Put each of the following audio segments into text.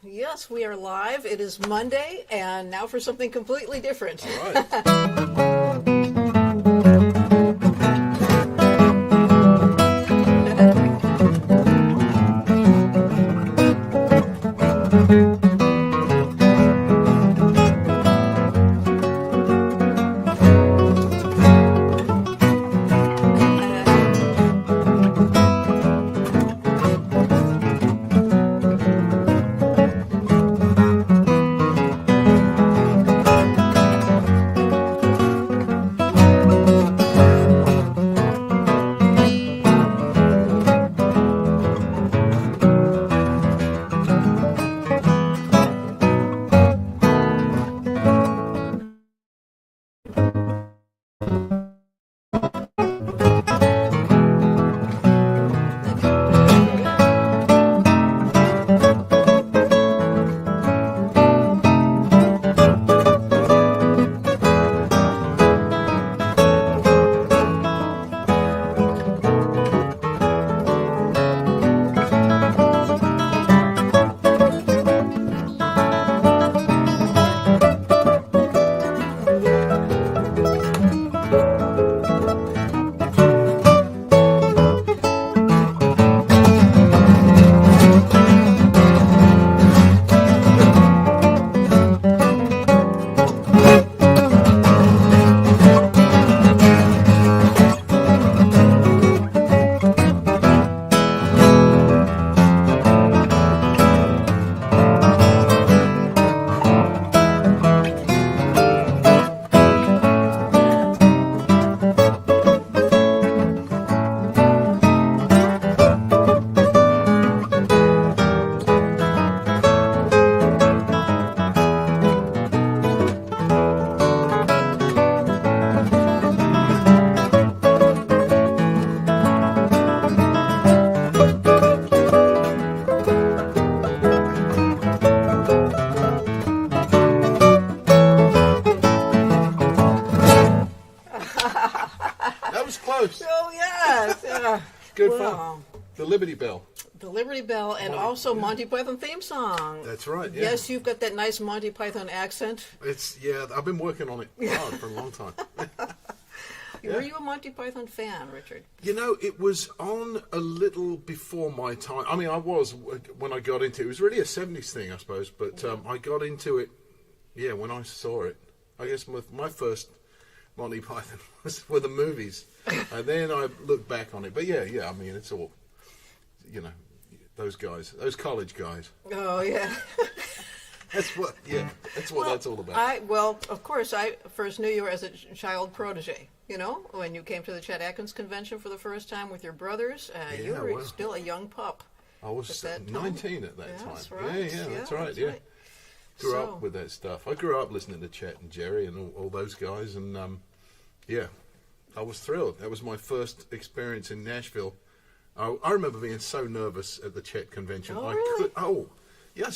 Yes, we are live. It is Monday, and now for something completely different. All right. That was close. Oh, yes. Yeah. Good Wow. fun. The Liberty Bell. The Liberty Bell, and also Monty Python theme song. That's right. Yeah. Yes, you've got that nice Monty Python accent. I've been working on it hard for a long time. Were you a Monty Python fan, Richard? You know, it was on a little before my time. I mean, I was when I got into it. It was really a 70s thing, I suppose. But I got into it, when I saw it. I guess my first Monty Python were the movies. And then I looked back on it. But I mean, it's all, those guys, those college guys. Oh, yeah. That's what that's all about. Of course, I first knew you as a child protege. When you came to the Chet Atkins convention for the first time with your brothers, you were still a young pup. I was 19 at that time. That's right. That's right. Yeah. Grew up with that stuff. I grew up listening to Chet and Jerry and all those guys, and I was thrilled. That was my first experience in Nashville. I remember being so nervous at the Chet convention. Oh, really? Yeah,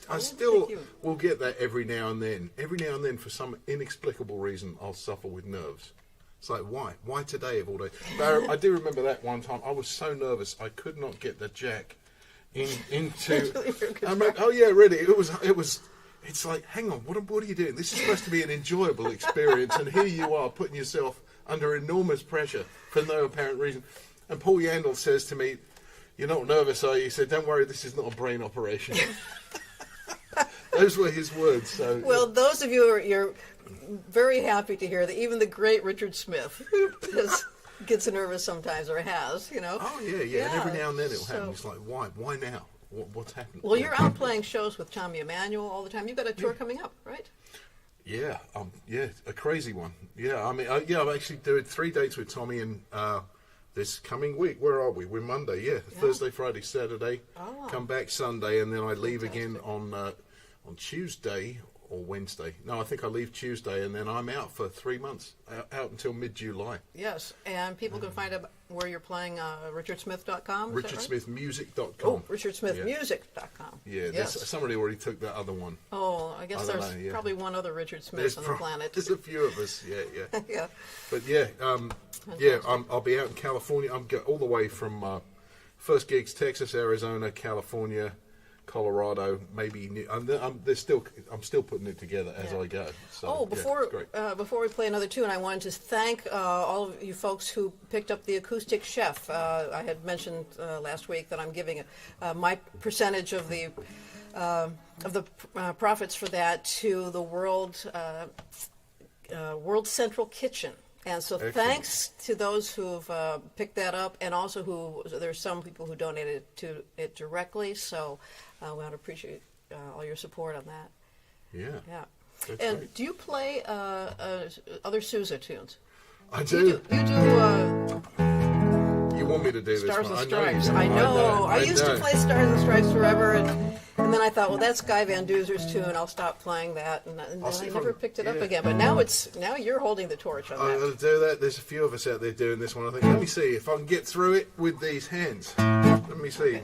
I still will get that every now and then. Every now and then, for some inexplicable reason, I'll suffer with nerves. It's like, why? Why today of all days? But I do remember that one time. I was so nervous, I could not get the jack into. Really. It was. It's like, hang on, what are you doing? This is supposed to be an enjoyable experience, and here you are putting yourself under enormous pressure for no apparent reason. And Paul Yandel says to me, "You're not nervous, are you?" He said, "Don't worry, this is not a brain operation." Those were his words. So, well, those of you you're very happy to hear that even the great Richard Smith gets nervous sometimes, or has, Oh, yeah. And every now and then it'll happen. It's like, why? Why now? What's happening? Well, you're out playing shows with Tommy Emmanuel all the time. You've got a tour coming up, right? Yeah, a crazy one. Yeah, I mean, I'm actually doing 3 dates with Tommy and this coming week. Where are we? We're Monday, Thursday, Friday, Saturday. Oh. Come back Sunday, and then I leave again on Tuesday or Wednesday. No, I think I leave Tuesday, and then I'm out for 3 months, out until mid-July. Yes, and people can find out where you're playing, richardsmith.com. richardsmithmusic.com. Oh, richardsmithmusic.com. Yeah, yes. Somebody already took that other one. Oh, I guess there's probably one other Richard Smith on the planet. There's a few of us, yeah. Yeah. But I'll be out in California. I'm all the way from first gigs, Texas, Arizona, California, Colorado, maybe. I'm still putting it together as I go. So, before we play another tune, I wanted to thank all of you folks who picked up the acoustic chef. I had mentioned last week that I'm giving my percentage of the profits for that to the World Central Kitchen. And so thanks to those who've picked that up, and also there's some people who donated to it directly. So we want to appreciate all your support on that. Yeah. And great. do you play other Sousa tunes? I do. You do. You want me to do this Stars one? and Stripes. I know. I used to play Stars and Stripes forever, and then I thought, well, that's Guy Van Duser's tune. I'll stop playing that, and then I never picked it up again. But now you're holding the torch on that. I'm going to do that. There's a few of us out there doing this one. I think. Let me see if I can get through it with these hands. Let me see.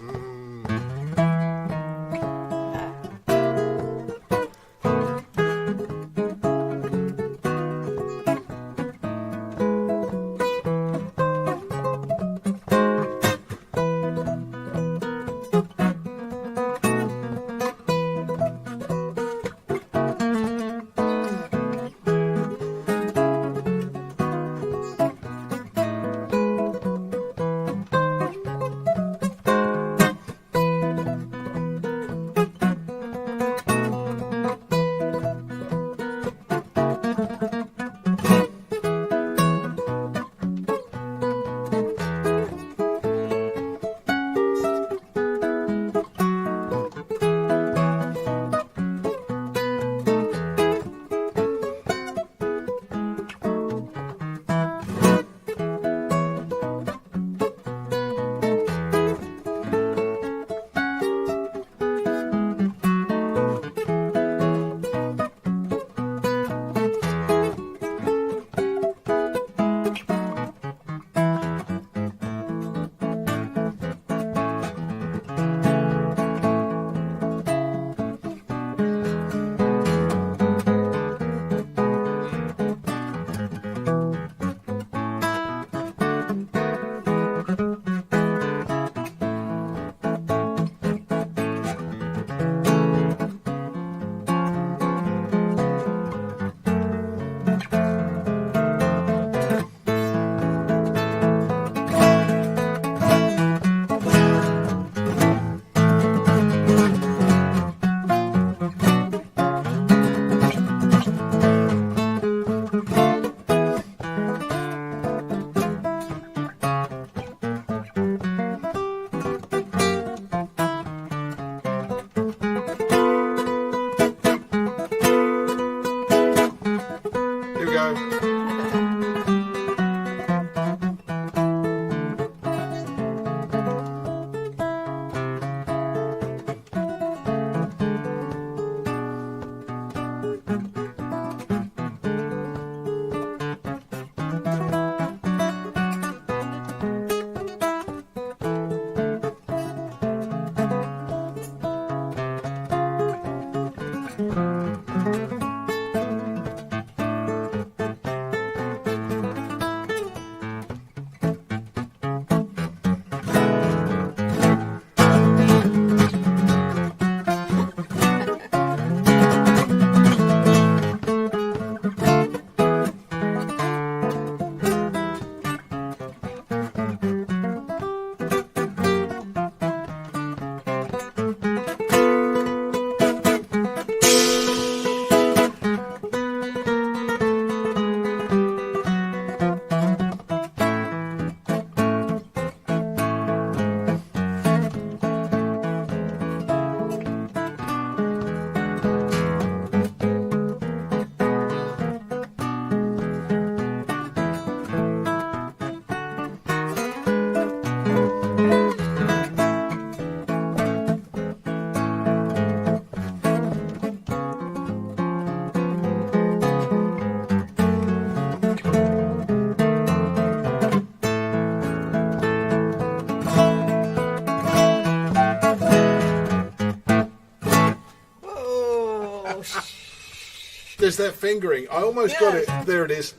There's that fingering. I almost got it. There it is.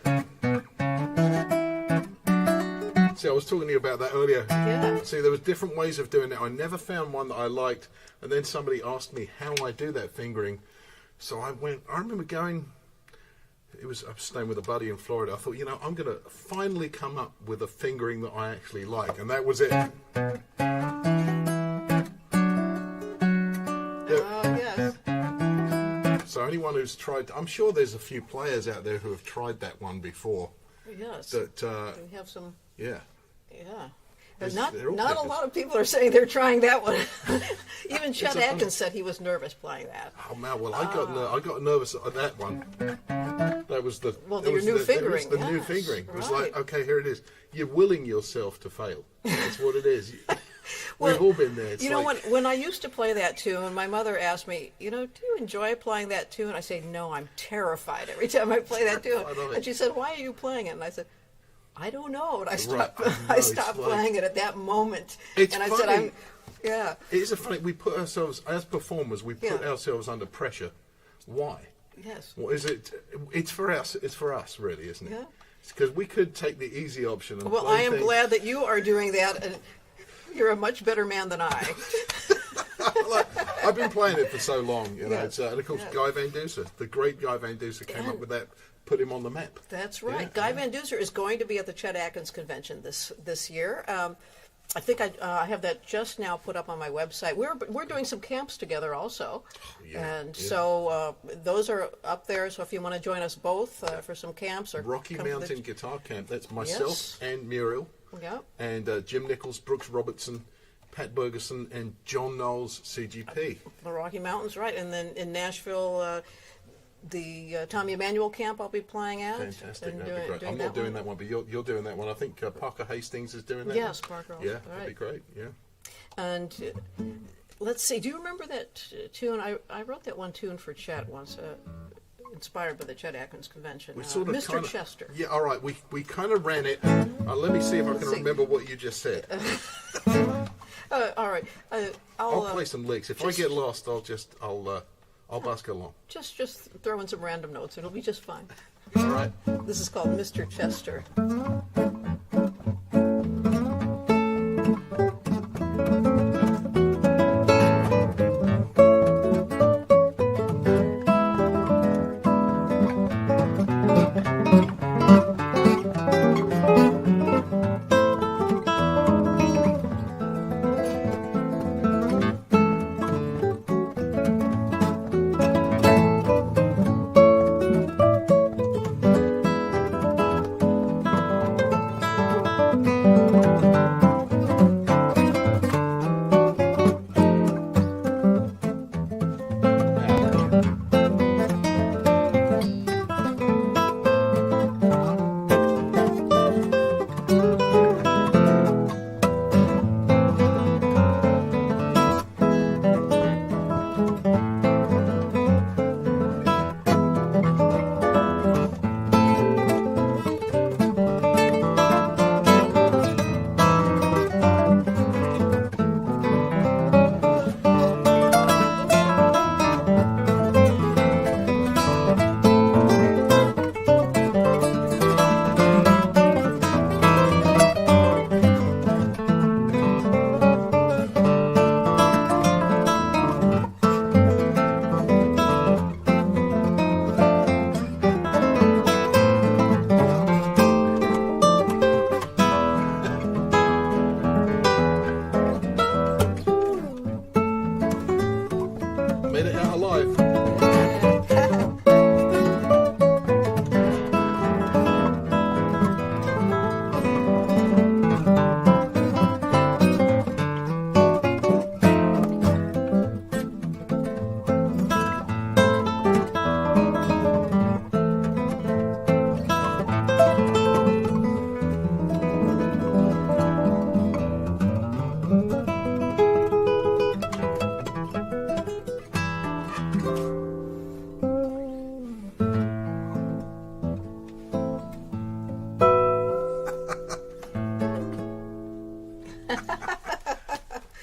See, I was talking to you about that earlier. Yeah. See, there was different ways of doing it. I never found one that I liked. And then somebody asked me how I do that fingering. So I remember going, I was staying with a buddy in Florida. I thought, I'm going to finally come up with a fingering that I actually like. And that was it. Yes. So anyone who's tried, I'm sure there's a few players out there who have tried that one before. Yes. That, we have some. yeah. Yeah. It's- Not they're all a different. lot of people are saying they're trying that one. Even Chet Atkins said he was nervous playing that. Oh man, well I got nervous at that one. That was the new fingering. That was the new Yes, fingering. It was right. like, okay, here it is. You're willing yourself to fail. That's what it is. Well, We've all been there. It's when I used to play that tune, my mother asked me, do you enjoy playing that tune? I say, no, I'm terrified every time I play that tune. Terrified of it. And she said, why are you playing it? And I said, I don't know. And I stopped. Right. I stopped playing it at that moment. It's and I funny. said, yeah. It is a funny. We put ourselves as performers. We put ourselves under pressure. Why? Yes. What is it? It's for us. It's for us, really, isn't it? Yeah. It's because we could take the easy option. And Well, play I am things. glad that you are doing that, and you're a much better man than I. I've been playing it for so long, Yes. and of course, Guy Van Duser, the great Guy Van Duser, came up with that, put him on the map. That's right. Yeah, Guy Van Duser is going to be at the Chet Atkins convention this year. I think I have that just now put up on my website. We're doing some camps together also, so those are up there. So if you want to join us both for some camps or Rocky come to the- Mountain Guitar Camp. That's myself and Muriel, and Jim Nichols, Brooks Robertson, Pat Bergeson, and John Knowles, CGP. the Rocky Mountains, right? And then in Nashville, the Tommy Emmanuel camp I'll be playing at. Fantastic, and that'd be great. I'm not doing that one, but you're doing that one. I think Parker Hastings is doing that. Yes, one. Parker. Yeah, Right. that'd be great. Yeah. And let's see, do you remember that tune? I wrote that one tune for Chet once, inspired by the Chet Atkins convention. We sort of Mr. kinda, Chester. Yeah, all right. We kind of ran it. Let me see if I can remember what you just said. All right. I'll play some licks. If I get lost, I'll busk along. Just throw in some random notes. It'll be just fine. All right. This is called Mr. Chester. Made it out alive.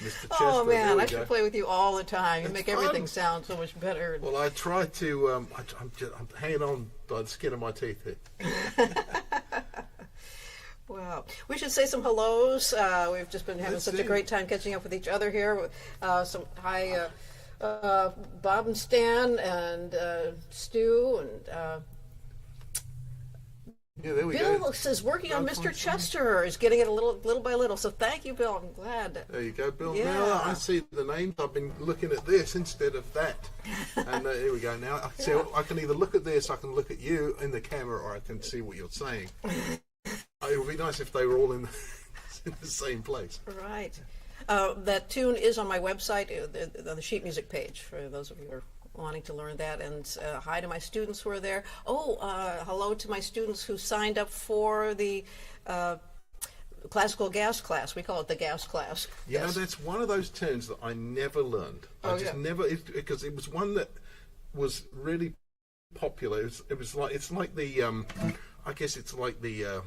Mr. Chester, Oh there man, we I go. should play with you all the time. You It's make fun. everything sound so much better. Well, I try to. I'm hanging on by the skin of my teeth here. Wow. We should say some hellos. We've just been having Let's such do. a great time catching up with each other here. Some hi, Bob and Stan and Stu and Yeah, there we Bill go. says working on Bill Mr. Clinton. Chester is getting it a little by little. So thank you, Bill. I'm glad. There you go, Bill. Yeah. Now I see the names. I've been looking at this instead of that. And here we go. Now I see. I can either look at this, I can look at you in the camera, or I can see what you're saying. It would be nice if they were all in the same place. Right. That tune is on my website, on the sheet music page, for those of you who are wanting to learn that. And hi to my students who are there. Hello to my students who signed up for the classical gas class. We call it the gas class. You know, that's one of those tunes that I never learned. I just never, because it was one that was really popular. It was like, it's like the, I guess it's like the,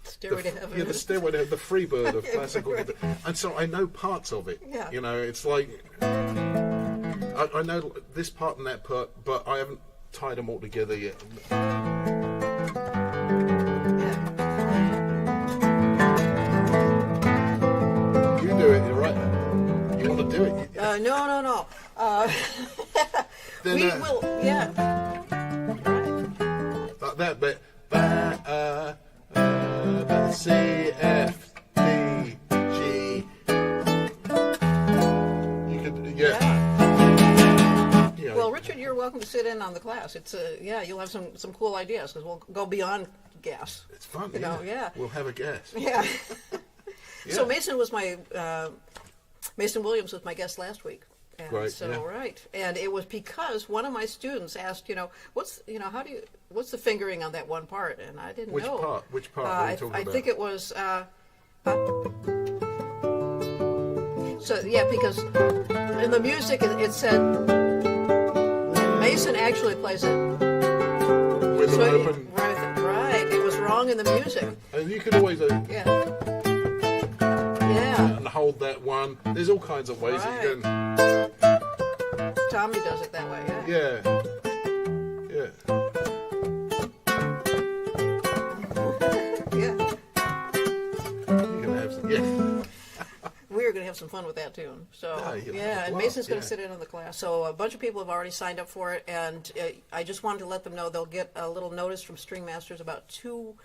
Stairway to Heaven. Yeah, the Stairway to the Freebird of classical guitar. And so I know parts of it. Yeah. You know, it's like, I know this part and that part, but I haven't tied them all together yet. You do it, you're right. You want to do it? No. Then, We will, yeah. That bit. C, F, D, G. You could, yeah. Well, Richard, you're welcome to sit in on the class. It's you'll have some cool ideas because we'll go beyond gas. It's fun, You know, yeah. We'll have a guess. Yeah. Yeah. So Mason Williams was my guest last week. And Right, so yeah. right, and it was because one of my students asked, what's the fingering on that one part, and I didn't know. Which part are you talking I about? think it was. So yeah, because in the music it said Mason actually plays it. With an open. Right. It was wrong in the music. And you could always Yeah. Yeah. and hold that one. There's all kinds of ways that you can. Tommy does it that way. Yeah. Yeah. Yeah. You can have some. Yeah. We're going to have some fun with that too. So Yeah, and wow, Mason's going yeah. to sit in on the class. So a bunch of people have already signed up for it, and I just wanted to let them know they'll get a little notice from String Masters about 2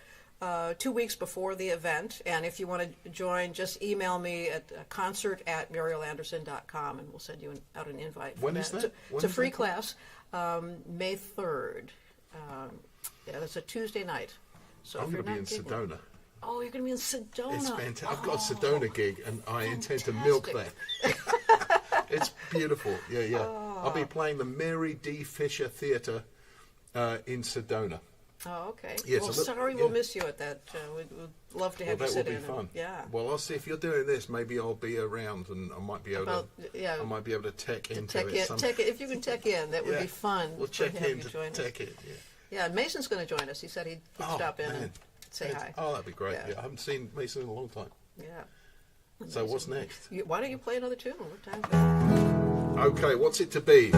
weeks before the event. And if you want to join, just email me at concert@murielanderson.com, and we'll send you out an invite. For When is that? It's a free class, May 3rd. That's a Tuesday night. So I'm if you're going to be in not gigging- Sedona. Oh, you're going to be in Sedona. It's fantastic. I've got a Sedona gig, and I intend to milk that. It's beautiful. Yeah. I'll be playing the Mary D. Fisher Theatre in Sedona. Oh, okay. Yeah, well, so sorry, yeah. we'll miss you at that. We'd love to have Well, you that sit will in. be fun. Yeah. Well, I'll see if you're doing this. Maybe I'll be around, and I might be able About- to. yeah. I might be able to tech into Tech it. in, if you can tech in, that would Yeah. be fun. We'll to check have in you to join us. tech it. Yeah. Yeah, and Mason's going to join us. He said he'd Oh, stop in man. and say hi. Oh, that'd be great. Yeah. Yeah. I haven't seen Mason in a long time. Yeah. So what's next? Why don't you play another tune? What time? Okay, what's it to be?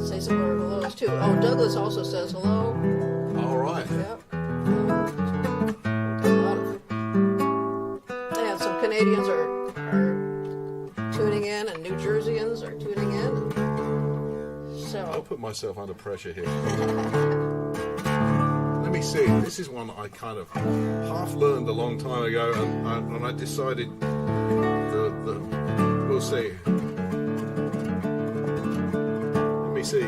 Say some more hellos too. Oh, Douglas also says hello. All right. Yep. And some Canadians are tuning in, and New Jerseyans are tuning in. I'll So, put myself under pressure here. Let me see. This is one I kind of half learned a long time ago, and I decided we'll see. Let me see.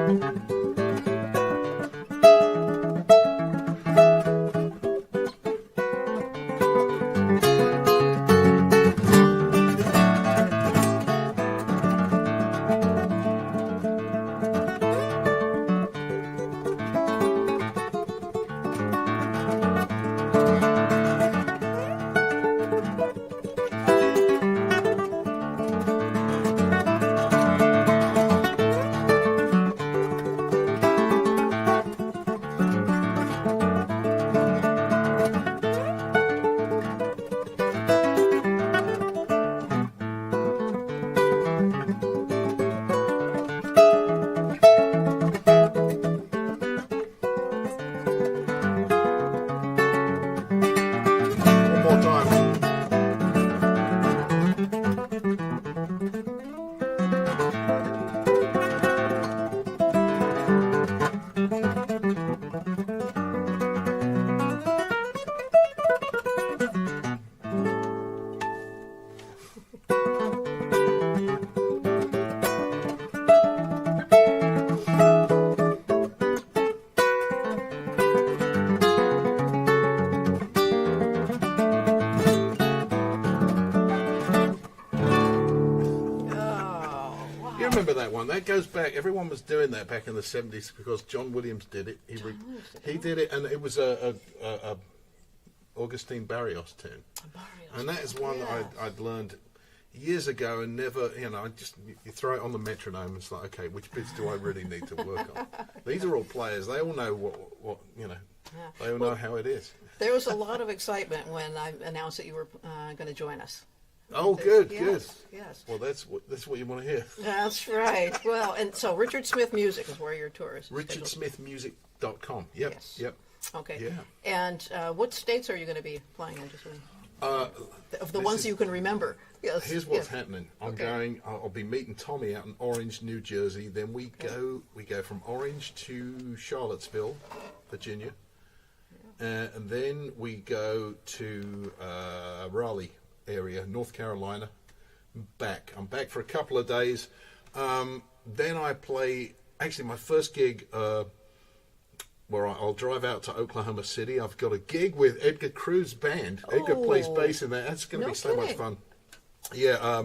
One more time. You remember that one? That goes back. Everyone was doing that back in the 70s because John Williams did it. He did it, and it was a Augustine Barrios tune. And that is one that I'd learned years ago and never, you throw it on the metronome and it's like, okay, which bits do I really need to work on? These are all players. They all know what they all know how it is. There was a lot of excitement when I announced that you were going to join us. Oh, good. Yes. Well, that's what you want to hear. That's right. Well, and so Richard Smith Music is where your tour is. RichardSmithMusic.com. Yep. Yes. Yep. Okay. Yeah. And what states are you going to be playing in? Of the ones you can remember. Yes. Here's what's happening. I'll be meeting Tommy out in Orange, New Jersey. Then we go from Orange to Charlottesville, Virginia. And then we go to Raleigh area, North Carolina. I'm back for a couple of days. Then I play, actually my first gig where I'll drive out to Oklahoma City. I've got a gig with Edgar Cruz Band. Edgar plays bass in that. That's going to be so much fun. Yeah,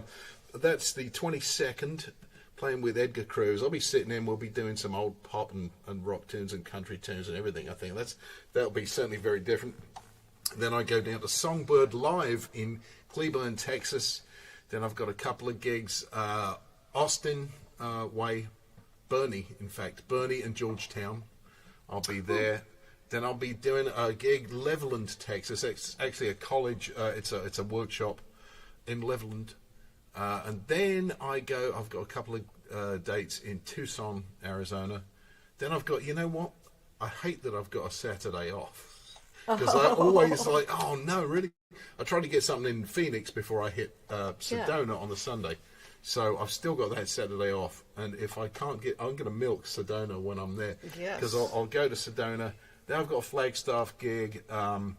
that's the 22nd, playing with Edgar Cruz. I'll be sitting in, we'll be doing some old pop and rock tunes and country tunes and everything. I think that'll be certainly very different. Then I go down to Songbird Live in Cleburne, Texas. Then I've got a couple of gigs, Austin way, Bernie and Georgetown. I'll be there. Then I'll be doing a gig, Leveland, Texas. It's actually a college. It's a workshop in Leveland. And then I've got a couple of dates in Tucson, Arizona. Then I've got, you know what? I hate that I've got a Saturday off. Because I always like, oh no, really? I try to get something in Phoenix before I hit Sedona on the Sunday. So I've still got that Saturday off. And if I can't I'm going to milk Sedona when I'm there. Because I'll go to Sedona. Then I've got a Flagstaff gig. And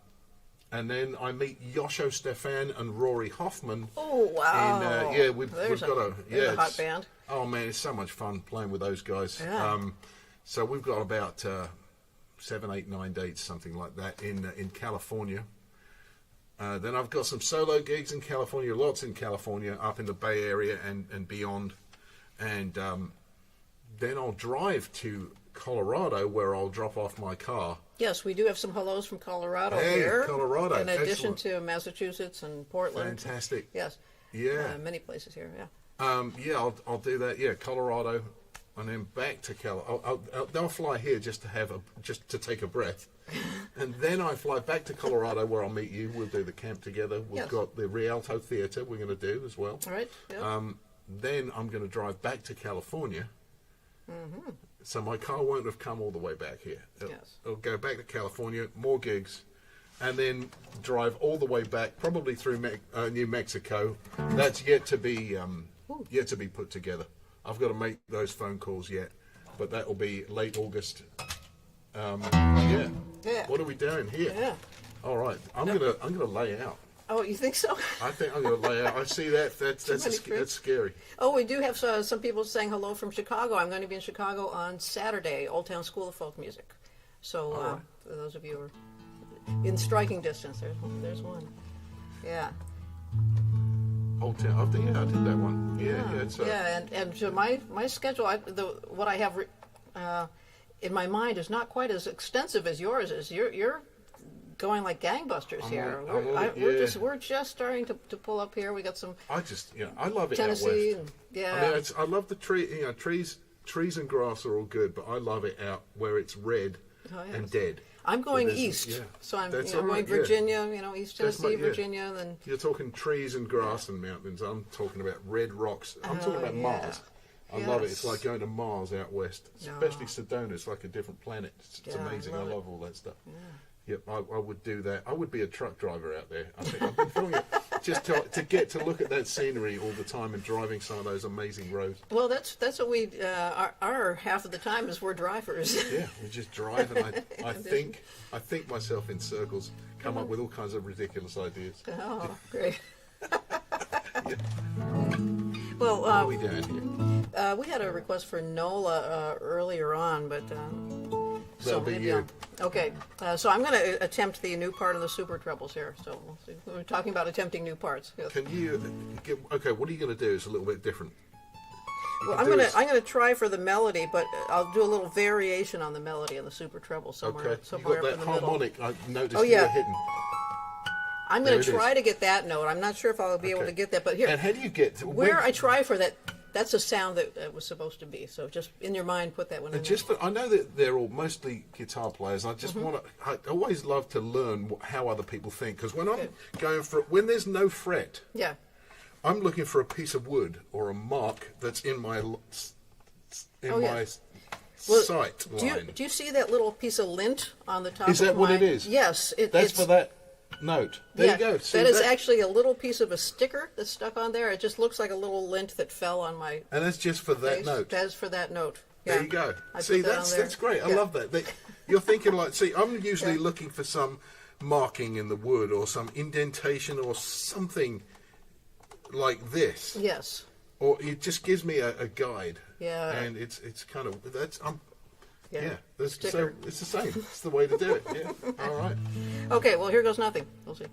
then I meet Yosho Stefan and Rory Hoffman. Oh, wow. We've got a hot band. Oh, man, it's so much fun playing with those guys. Yeah. So we've got about 7, 8, 9 dates, something like that, in California. Then I've got some solo gigs in California, lots in California, up in the Bay Area and beyond. And then I'll drive to Colorado, where I'll drop off my car. Yes, we do have some hellos from Colorado here. Colorado. In addition to Massachusetts and Portland. Fantastic. Yes. Yeah. Many places here, yeah. I'll do that. Yeah, Colorado. And then back to they'll fly here just to take a breath, and then I fly back to Colorado where I'll meet you. We'll do the camp together. We've got the Rialto Theatre we're going to do as well. All right. Yeah. Then I'm going to drive back to California. Mm-hmm. So my car won't have come all the way back here. It'll go back to California, more gigs, and then drive all the way back, probably through New Mexico. That's yet to be put together. I've got to make those phone calls yet, but that will be late August. Yeah. What are we doing here? Yeah. All right. I'm gonna lay out. Oh, you think so? I think I'm going to lay out. I see that. That's scary. Oh, we do have some people saying hello from Chicago. I'm going to be in Chicago on Saturday, Old Town School of Folk Music. So for those of you who are in striking distance, there's one. Yeah. Old Town. I think I did that one. Yeah. And so my schedule, what I have in my mind is not quite as extensive as yours is. You're going like gangbusters here. We're just starting to pull up here. We got some. I love it Tennessee. out west. Yeah. I love the tree. Trees and grass are all good, but I love it out where it's red and dead. I'm going east, so I'm going Virginia. East Tennessee, Virginia. Then you're talking trees and grass and mountains. I'm talking about red rocks. I'm talking about Mars. I love it. It's like going to Mars out west, especially Sedona. It's like a different planet. It's amazing. I love all that stuff. Yep, I would do that. I would be a truck driver out there. I think I've been feeling it just to get to look at that scenery all the time and driving some of those amazing roads. Well, that's what we our half of the time is we're drivers. Yeah, we just drive, and I think myself in circles, come up with all kinds of ridiculous ideas. Oh, great. Well, what are we doing here? We had a request for Nola earlier on, but that'll be you. Okay, so I'm going to attempt the new part of the Super Trebles here. So we'll see. We're talking about attempting new parts. Yes. Can you? Okay, what are you going to do? It's a little bit different. Well, I'm gonna try for the melody, but I'll do a little variation on the melody in the Super Treble somewhere. Okay, you got that harmonic. I noticed you were hitting. I'm going to try to get that note. I'm not sure if I'll be able to get that, but here. And how do you get to where I try for that? That's a sound that it was supposed to be. So just in your mind, put that one in. I know that they're all mostly guitar players. I just I always love to learn how other people think, because when I'm going for when there's no fret, I'm looking for a piece of wood or a mark that's in my sight line. Do you see that little piece of lint on the top? Is that what it is? Yes, that's for that note. There you go. See, that is actually a little piece of a sticker that's stuck on there. It just looks like a little lint that fell on my. And that's just for that note. That is for that note. There you go. See, that's great. I love that. You're thinking like, see, I'm usually looking for some marking in the wood or some indentation or something like this. Yes. Or it just gives me a guide. Yeah. And it's kind of that's it's the same. It's the way to do it. Yeah. All right. Okay. Well, here goes nothing. We'll see.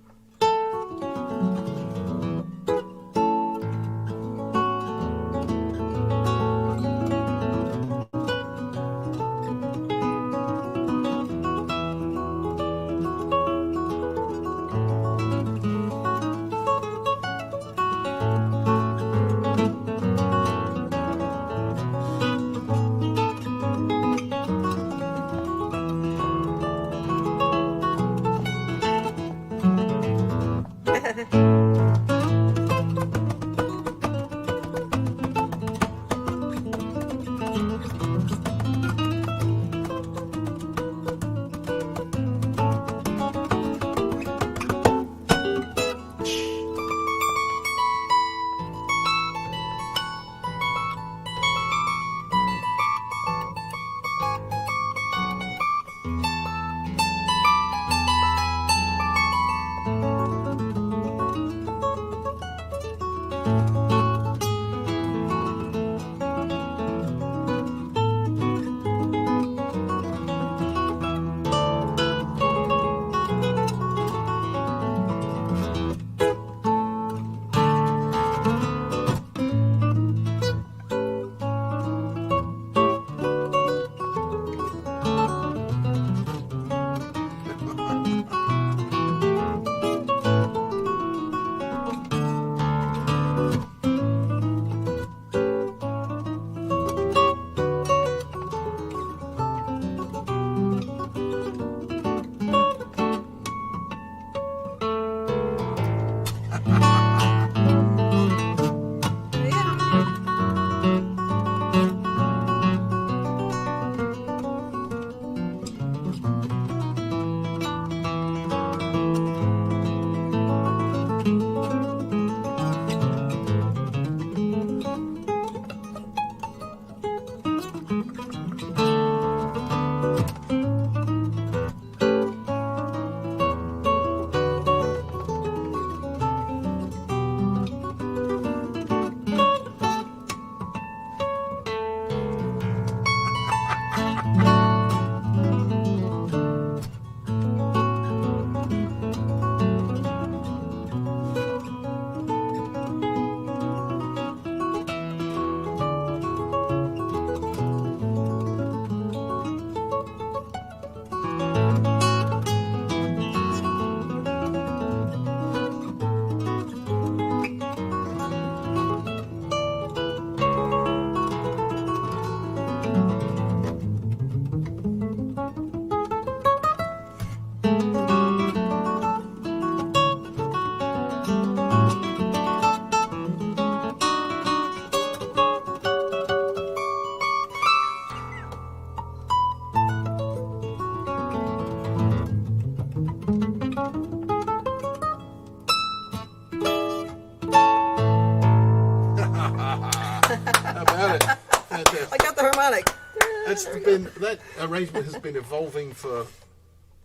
that arrangement has been evolving for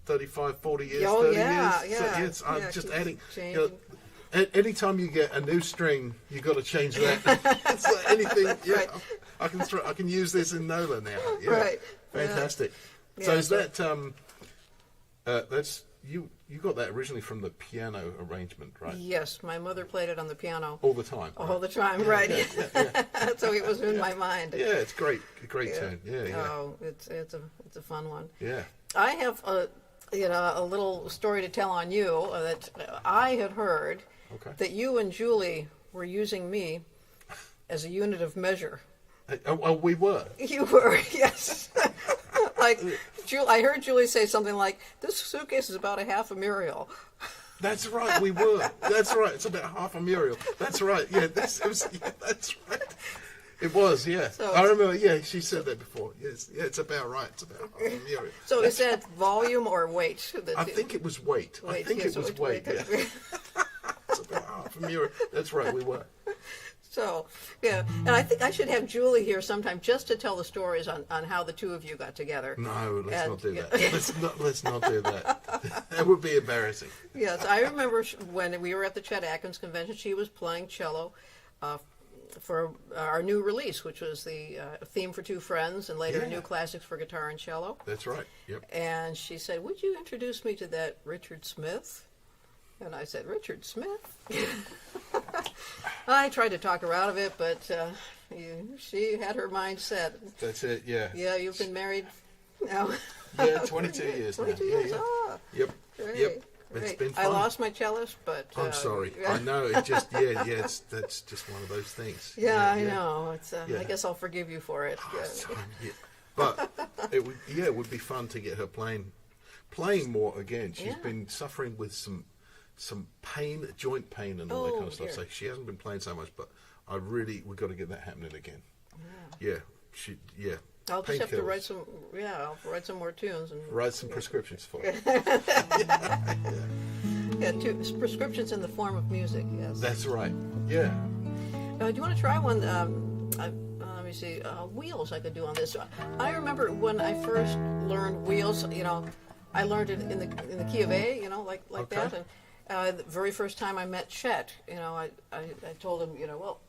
35, 40 years, Oh, 30 yeah, years. yeah. So, I'm just keep adding. changing. Anytime you get a new string, you got to change that. It's like anything. Yeah, Right. I can use this in Nola now. Yeah, Right. fantastic. Yeah. So Yeah, is that that's you? You got that originally from the piano arrangement, right? Yes, my mother played it on the piano All the time. all the time, right? So it was in my mind. Yeah, it's great. Great tune. Yeah. Oh, it's a fun one. Yeah. I have a little story to tell on you that I had heard that you and Julie were using me as a unit of measure. Oh, we were. You were, yes. Like, I heard Julie say something like, "This suitcase is about a half a Muriel." That's right, we were. That's right. It's about half a Muriel. That's right. Yeah, that's right. It was, yeah. So, I remember, yeah, she said that before. Yes, yeah, it's about right. It's about half a Muriel. So is that volume or weight? I think it was weight. I think it was weight, yeah. It's about half a Muriel. That's right, we were. So, yeah, and I think I should have Julie here sometime just to tell the stories on how the two of you got together. No, let's not do that. Let's not do that. That would be embarrassing. Yes, I remember when we were at the Chet Atkins convention, she was playing cello for our new release, which was the theme for Two Friends, and later New Classics for Guitar and Cello. That's right, yep. And she said, "Would you introduce me to that Richard Smith?" And I said, "Richard Smith?" I tried to talk her out of it, but she had her mind set. That's it, yeah. Yeah, you've been married now. Yeah, 22 years 22 now. years, Yeah. ah. Yep, Great, yep. It's great. been fun. I lost my cellist, but... I'm sorry. I know, it just, that's just one of those things. Yeah, I know. It's. I guess I'll forgive you for it. Yeah. But it would be fun to get her playing more again. She's been suffering with some pain, joint pain and all that kind of stuff. Dear. So she hasn't been playing so much, but we've got to get that happening again. Yeah. I'll just have to Painkillers. write some. Yeah, I'll write some more tunes and Write some prescriptions for her. prescriptions in the form of music. Yes. That's right. Yeah. Do you want to try one? Let me see. Wheels I could do on this. I remember when I first learned wheels. I learned it in the key of A. Like that. And the very first time I met Chet, I told him, well,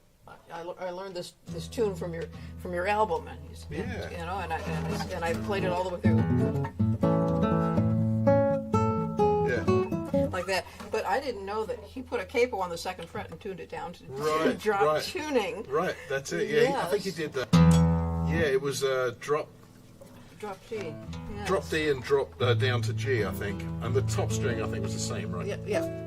I learned this tune from your album, and he's, and I played it all the way through. Yeah. Like that, but I didn't know that he put a capo on the second fret and tuned it down to Right, drop right. tuning. Right, that's it. Yeah, Yes. I think he did that. Yeah, it was drop Drop G. Yes. Drop D and drop down to G, I think. And the top string, I think, was the same, right? Yeah.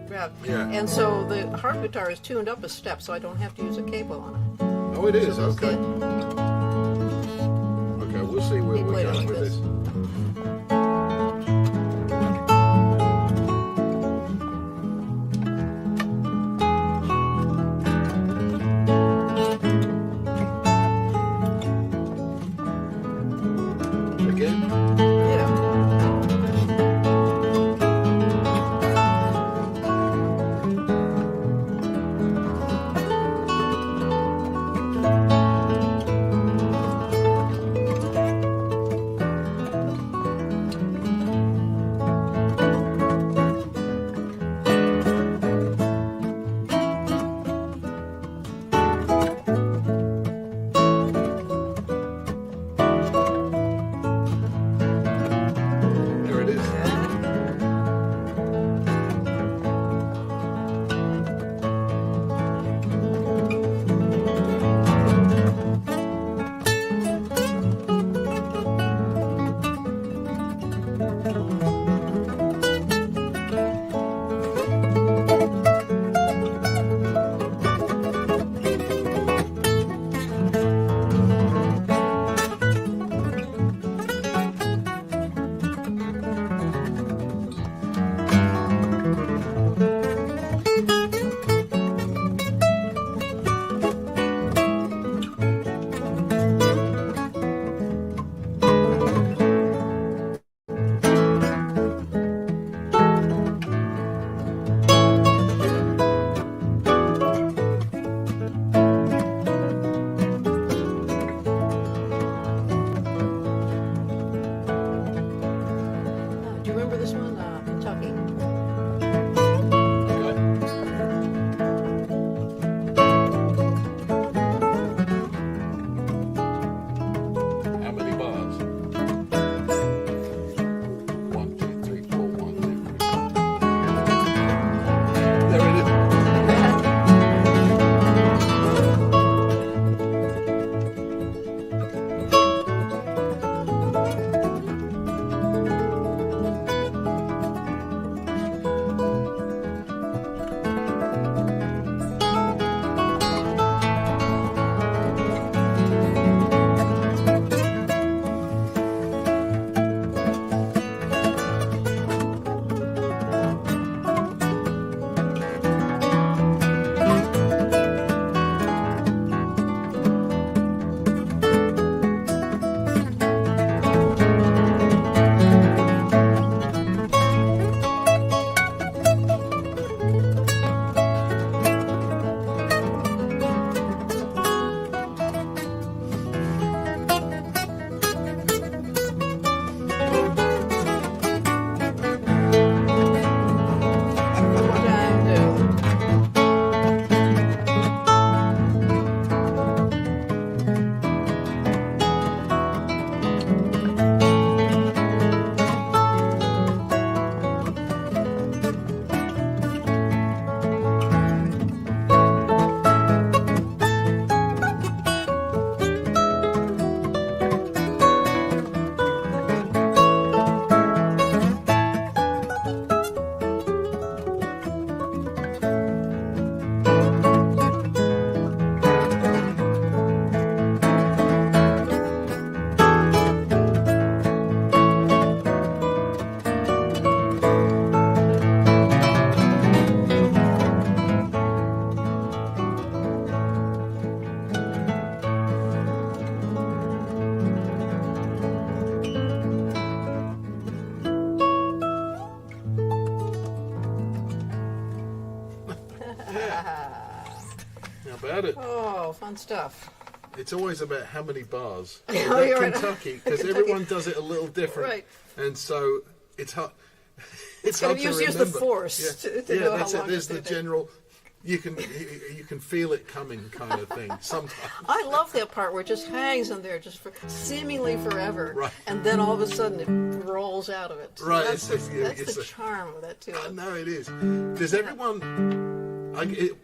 Yeah. And so the harp guitar is tuned up a step, so I don't have to use a capo on it. Oh, it is? So Okay. Okay, we'll see where He we're played it going like with this. this. Again? Yeah. about it. Oh, fun stuff. It's always about how many bars. Oh, That you're right. Kentucky, because everyone does it a little different. Right. And so it's hard. It's Gotta hard to use remember. the force to yeah, know how that's it. long There's it's the gonna take. general. You can feel it coming kind of thing sometimes. I love that part where it just hangs in there just for seemingly forever, Right. and then all of a sudden it rolls out of it. Right, That's, it's that's the a- charm of that too. No, it is. Does everyone?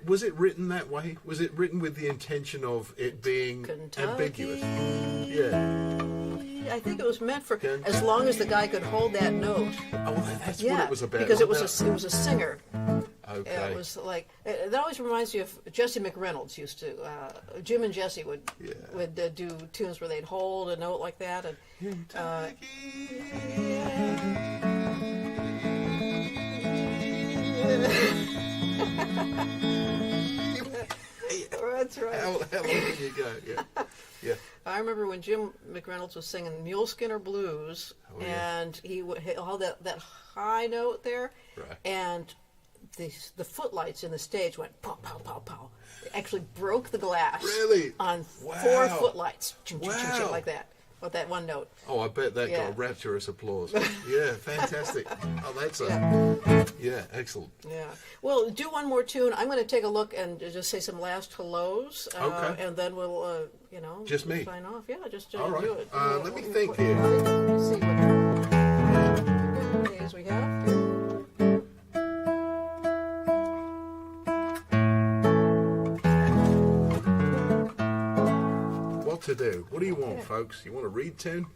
Was it written that way? Was it written with the intention of it being Kentucky. ambiguous? Yeah. I think it was meant for Kentucky. as long as the guy could hold that note. Oh, that's Yeah, what it was about. because it was wasn't a singer. Okay. It was like that always reminds me of Jesse McReynolds used to. Jim and Jesse would do tunes where they'd hold a note like that, and that's right. How long can you go? Yeah. Yeah. I remember when Jim McReynolds was singing Mule Skinner Blues, and he would held that high note there, Right. and the footlights in the stage went pow, pow, pow, pow. It actually broke the glass. Really? On Wow. 4 footlights. Ching, ching, ching, ching, Wow. like that. With that one note. Oh, I bet that Yeah. got rapturous applause. Yeah, fantastic. Oh, that's yeah, excellent. Yeah. Well, do one more tune. I'm going to take a look and just say some last hellos. Okay. And then we'll, Just me? sign off. Yeah, just All right. do it. Let me think here. Let me see what days we have here. What to do? What do you want, folks? You want a read tune?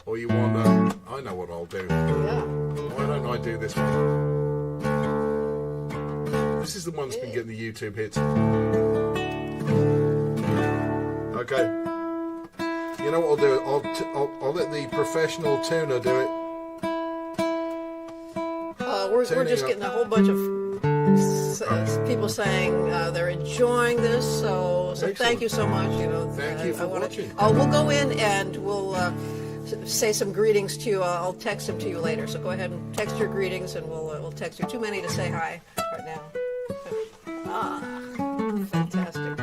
Or you want a... I know what I'll do. Yeah. Why don't I do this one? This is the one that's been getting the YouTube hits. Okay. You know what I'll do? I'll let the professional tuner do it. We're Tuning just up. getting a whole bunch of people saying they're enjoying this. So Excellent. thank you so much. Thank you for watching. We'll go in and we'll say some greetings to you. I'll text them to you later. So go ahead and text your greetings, and we'll text you. Too many to say hi right now. Fantastic.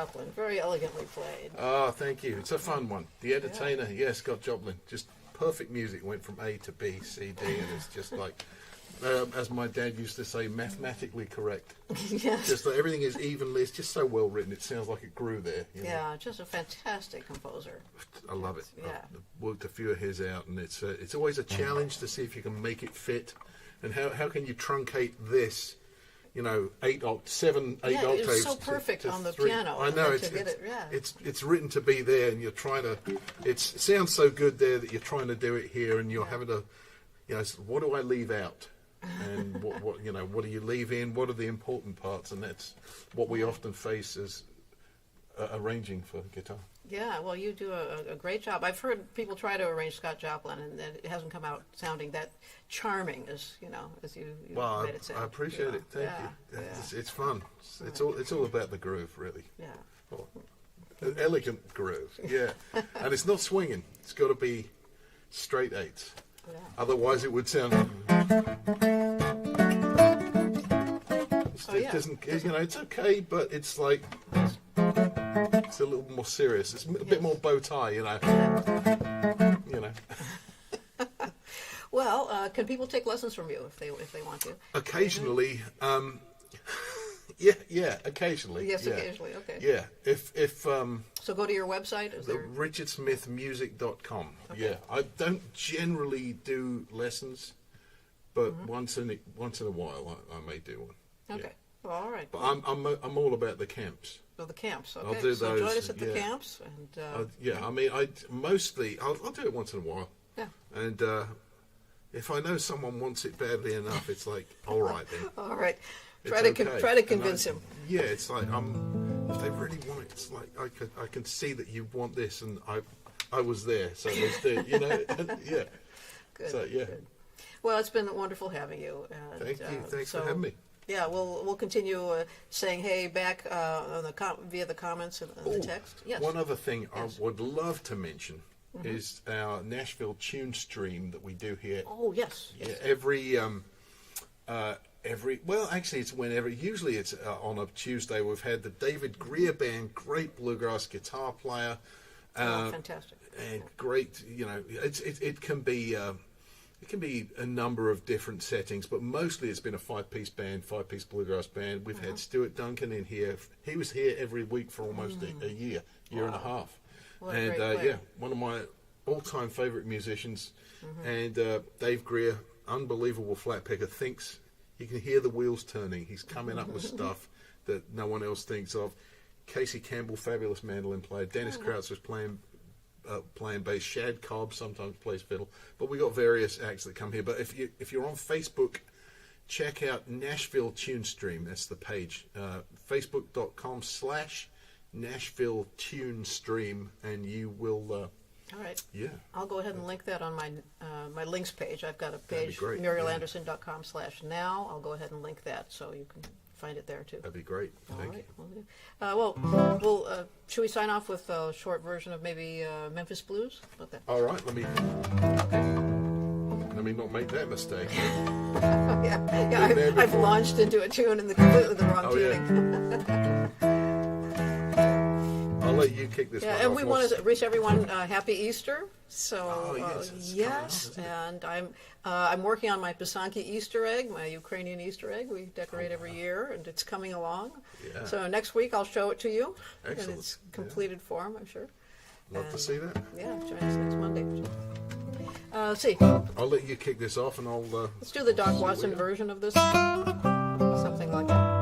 Joplin. Very elegantly played. Oh, thank you. It's a fun one. The Entertainer, yeah, Scott Joplin. Just perfect music. Went from A to B, C, D, and it's just like, as my dad used to say, mathematically correct. Yes. Just like everything is evenly. It's just so well written. It sounds like it grew there. You know? Yeah, just a fantastic composer. I love it. Yeah. I've worked a few of his out, and it's always a challenge to see if you can make it fit, and how can you truncate this, you know, 8 octaves It's so perfect on the 3. piano. I know it's written to be there, and you're trying to. It sounds so good there that you're trying to do it here, and you're having to, you know, what do I leave out? And what you know, what do you leave in? What are the important parts? And that's what we often face as arranging for guitar. Yeah, well, you do a great job. I've heard people try to arrange Scott Joplin, and it hasn't come out sounding that charming as you Well, made it sound. I appreciate it. Thank you. It's fun. It's all about the groove, really. Yeah. Well, an elegant groove. Yeah, and it's not swinging. It's got to be straight 8s. Yeah. Otherwise, it would sound. It doesn't. You know, it's okay, but it's like it's a little more serious. It's a bit more bow tie. You know. You know. Well, can people take lessons from you if they want to? Occasionally. Yeah, occasionally. Yes, yeah. occasionally. Okay. Yeah, if So go to your website. Is there... richardsmithmusic.com. Okay. Yeah, I don't generally do lessons, but once in a while I may do one. Okay. Yeah. Well, all right. But I'm all about the camps. So the camps. Okay. I'll do so those, join us at the yeah. camps, and Yeah, I mean, I'll do it once in a while. yeah. And if I know someone wants it badly enough, it's like, all right then. All right. It's Try to okay. try to convince him. Yeah, it's like if they really want it, it's like I can see that you want this, and I was there, so let's do it. You know, yeah. Good. So yeah. Good. Well, it's been wonderful having you. And, Thank you. Thanks so, for having me. Yeah, we'll continue saying hey back on via the comments and the text. Yes. One other thing Yes. I would love to mention is our Nashville Tune Stream that we do here. Oh yes. Yes. Yeah, well, actually, it's whenever. Usually, it's on a Tuesday. We've had the David Greer Band, great bluegrass guitar player, Fantastic. and great. You know, it can be. It can be a number of different settings, but mostly it's been a 5-piece band, 5-piece bluegrass band. We've had Stuart Duncan in here. He was here every week for almost a year and a half. What a And great player. one of my all-time favorite musicians. And Dave Greer, unbelievable flat picker, thinks you can hear the wheels turning. He's coming up with stuff that no one else thinks of. Casey Campbell, fabulous mandolin player. Dennis Krautz was playing bass. Shad Cobb sometimes plays fiddle, but we got various acts that come here. But if you're on Facebook, check out Nashville Tune Stream. That's the page, facebook.com/Nashville Tune Stream, and you will. All right. Yeah. I'll go ahead and link that on my links page. I've got a That'd be page, great, murielanderson.com/now. I'll go ahead and link that so you can find it there too. That'd be great. Thank you. Well, should we sign off with a short version of maybe Memphis Blues? How about that? All right. Let me not make that mistake. Yeah. I've launched into a tune in completely the wrong tuning. I'll let you kick this one And off. we want to wish everyone Happy Easter. So yes, and I'm working on my Pisanki Easter egg, my Ukrainian Easter egg. We decorate every year, and it's coming along. Yeah. So next week I'll show it to you in Excellent. its completed form, I'm sure. Love to see that. Yeah, join us next Monday. See, I'll let you kick this off, and I'll. let's do the Doc Watson version of this. Something like that.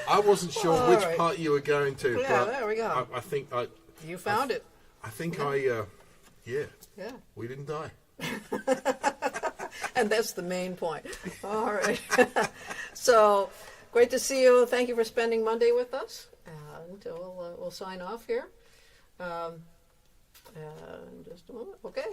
I wasn't sure All which right. part you were going to. Yeah, but there we go. I think You found it. I think Yeah. we didn't die. And that's the main point. All right. So, great to see you. Thank you for spending Monday with us. And we'll sign off here. Just a moment. Okay.